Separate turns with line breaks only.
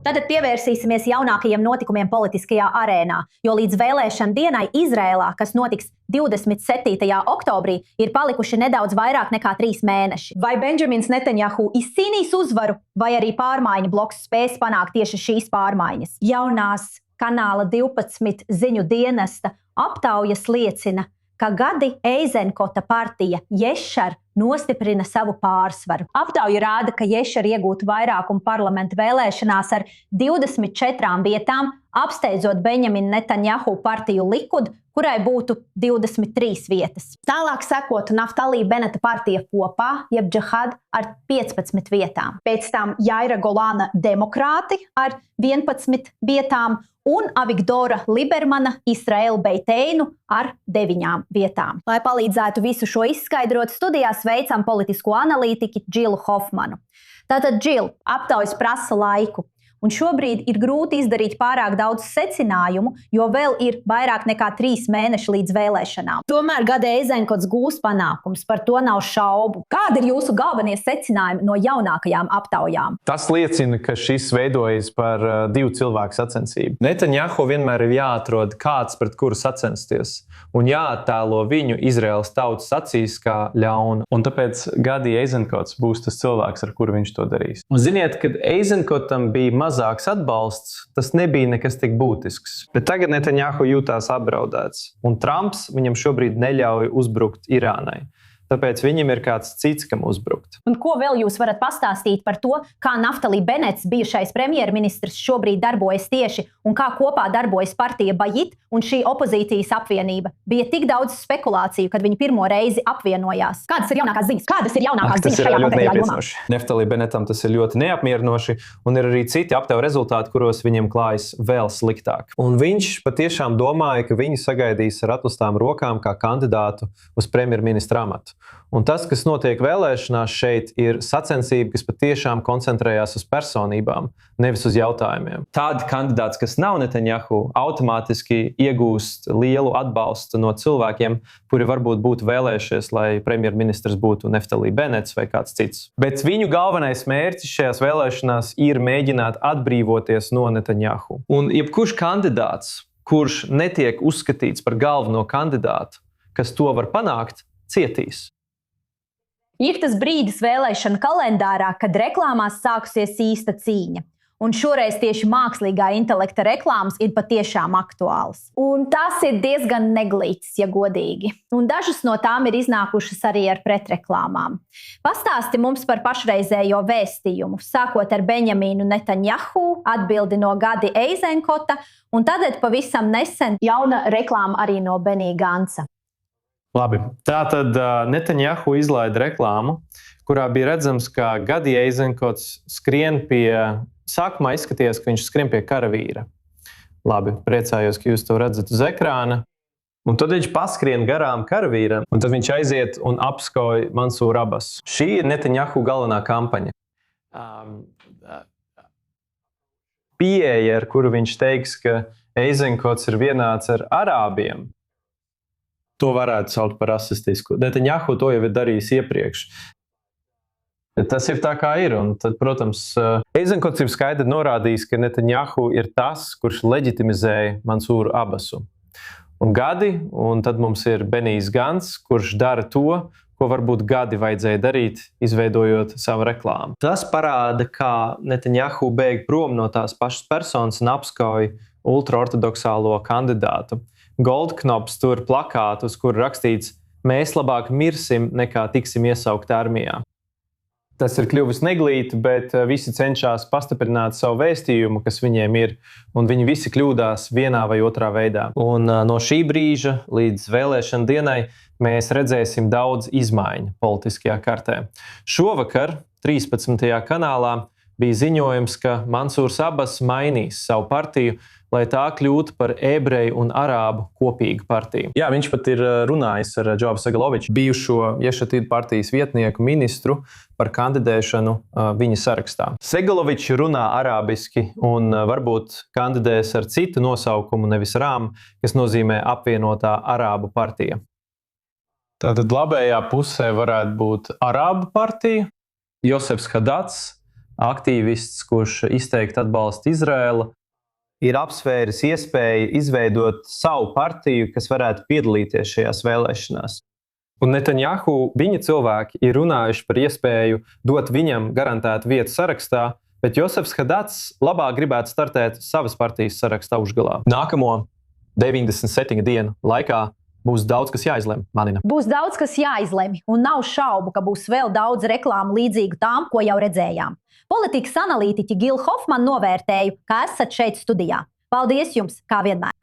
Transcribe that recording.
Tad pievērsīsimies jaunākajiem notikumiem politiskajā arēnā, jo līdz vēlēšanu dienai Izrēlā, kas notiks 27. oktobrī, ir palikuši nedaudz vairāk nekā 3 mēneši. Vai Benjamins Netanjahu izcīnīs uzvaru, vai arī pārmaiņu bloks spēs panākt tieši šīs pārmaiņas? Jaunās kanāla 12 ziņu dienesta aptaujas liecina, ka Gadi Eizenkota partija Ješar nostiprina savu pārsvaru. Aptauja rāda, ka Ješar iegūtu vairākumu parlamenta vēlēšanās ar 24 vietām, apsteidzot Benjamina Netanjahu partiju Likud, kurai būtu 23 vietas. Tālāk sekotu Naftali Beneta partija Kopā, jeb Džihad, ar 15 vietām. Pēc tam Jaira Golana demokrāti ar 11 vietām un Avigdora Libermana Israel Beiteinu ar 9 vietām. Lai palīdzētu visu šo izskaidrot, studijā sveicam politisko analītiķi Džilu Hofmanu. Tātad, Džil, aptaujas prasa laiku. Un šobrīd ir grūti izdarīt pārāk daudz secinājumu, jo vēl ir vairāk nekā 3 mēneši līdz vēlēšanām. Tomēr Gadi Eizenkots gūs panākums, par to nav šaubu. Kādi ir jūsu galvenie secinājumi no jaunākajām aptaujām?
Tas liecina, ka šis veidojas par 2 cilvēku sacensību. Netanjahu vienmēr ir jāatrod kāds, pret kuru sacensties, un jāattēlo viņu Izraēlas tautas acīs kā ļaunu. Un tāpēc Gadi Eizenkots būs tas cilvēks, ar kuru viņš to darīs. Un ziniet, kad Eizenkotam bija mazāks atbalsts, tas nebija nekas tik būtisks. Bet tagad Netanjahu jūtās apdraudēts, un Trumps viņam šobrīd neļauj uzbrukt Irānai. Tāpēc viņam ir kāds cits, kam uzbrukt.
Un ko vēl jūs varat pastāstīt par to, kā Naftali Benets, bijušais premjerministrs, šobrīd darbojas tieši un kā kopā darbojas partija Bajit un šī opozīcijas apvienība? Bija tik daudz spekulāciju, kad viņi pirmo reizi apvienojās. Kādas ir jaunākās ziņas? Kādas ir jaunākās ziņas šajā konkrētajā jomā?
Naftali Benetam tas ir ļoti neapmierinoši, un ir arī citi aptauju rezultāti, kuros viņam klājas vēl sliktāk. Un viņš patiešām domāja, ka viņi sagaidīs ar atlastām rokām kā kandidātu uz premjerministra amatu. Un tas, kas notiek vēlēšanās šeit, ir sacensība, kas patiešām koncentrējās uz personībām, nevis uz jautājumiem. Tādi kandidāts, kas nav Netanjahu, automātiski iegūst lielu atbalstu no cilvēkiem, kuri varbūt būtu vēlējušies, lai premjerministrs būtu Naftali Benets vai kāds cits. Bet viņu galvenais mērķis šajās vēlēšanās ir mēģināt atbrīvoties no Netanjahu. Un jebkurš kandidāts, kurš netiek uzskatīts par galveno kandidātu, kas to var panākt, cietīs.
Ir tas brīdis vēlēšana kalendārā, kad reklāmās sākusies īsta cīņa. Un šoreiz tieši mākslīgā intelekta reklāmas ir patiešām aktuāls. Un tas ir diezgan neglīts, ja godīgi. Un dažas no tām ir iznākušas arī ar pretreklāmām. Pastāsti mums par pašreizējo vēstījumu, sākot ar Benjaminu Netanjahu, atbildi no Gadi Eizenkota, un tad pavisam nesen jauna reklāma arī no Benī Ganca.
Labi, tātad Netanjahu izlaida reklāmu, kurā bija redzams, ka Gadi Eizenkots skrien sākumā izskatījās, ka viņš skrien pie karavīra. Labi, priecājos, ka jūs to redzat uz ekrāna. Un tad viņš paskrien garām karavīram, un tad viņš aiziet un apskauj Mansūru Abbasu. Šī ir Netanjahu galvenā kampaņa. Pieeja, ar kuru viņš teiks, ka Eizenkots ir vienāds ar arābiem, to varētu saukt par rasistisku. Netanjahu to jau ir darījis iepriekš. Tas ir tā, kā ir. Un tad, protams, Eizenkots ir skaidri norādījis, ka Netanjahu ir tas, kurš leģitimizēja Mansūru Abbasu. Un Gadi, un tad mums ir Benijs Gants, kurš dara to, ko varbūt Gadi vajadzēja darīt, izveidojot savu reklāmu. Tas parāda, kā Netanjahu bēg prom no tās pašas personas un apskauj ultraortodoksālo kandidātu. Goldknops tur plakātu, uz kuru rakstīts: mēs labāk mirsim, nekā tiksim iesaukt armijā. Tas ir kļuvis neglīti, bet visi cenšas pastiprināt savu vēstījumu, kas viņiem ir, un viņi visi kļūdās vienā vai otrā veidā. Un no šī brīža līdz vēlēšana dienai mēs redzēsim daudz izmaiņu politiskajā kartē. Šovakar 13. kanālā bija ziņojums, ka Mansūrs Abbas mainīs savu partiju, lai tā kļūtu par ebreju un arābu kopīgu partiju. Jā, viņš pat ir runājis ar Joabu Segaloviču, bijušo Ješatid partijas vietnieku ministru, par kandidēšanu viņa sarakstā. Segalovičs runā arābiski un varbūt kandidēs ar citu nosaukumu, nevis Rām, kas nozīmē apvienotā arābu partija. Tātad labējā pusē varētu būt arābu partija, Josefs Hadats, aktīvists, kurš izteikti atbalsta Izraēlu, ir apsvēris iespēju izveidot savu partiju, kas varētu piedalīties šajās vēlēšanās. Un Netanjahu, viņa cilvēki ir runājuši par iespēju dot viņam garantētu vietu sarakstā, bet Josefs Hadats labāk gribētu startēt savas partijas saraksta augšgalā. Nākamo 97 dienu laikā būs daudz, kas jāizlemj, Manina.
Būs daudz, kas jāizlemj, un nav šaubu, ka būs vēl daudz reklāmu līdzīgu tām, ko jau redzējām. Politikas analītiķi Gila Hofmana novērtēju, ka esat šeit studijā. Paldies jums, kā vienmēr!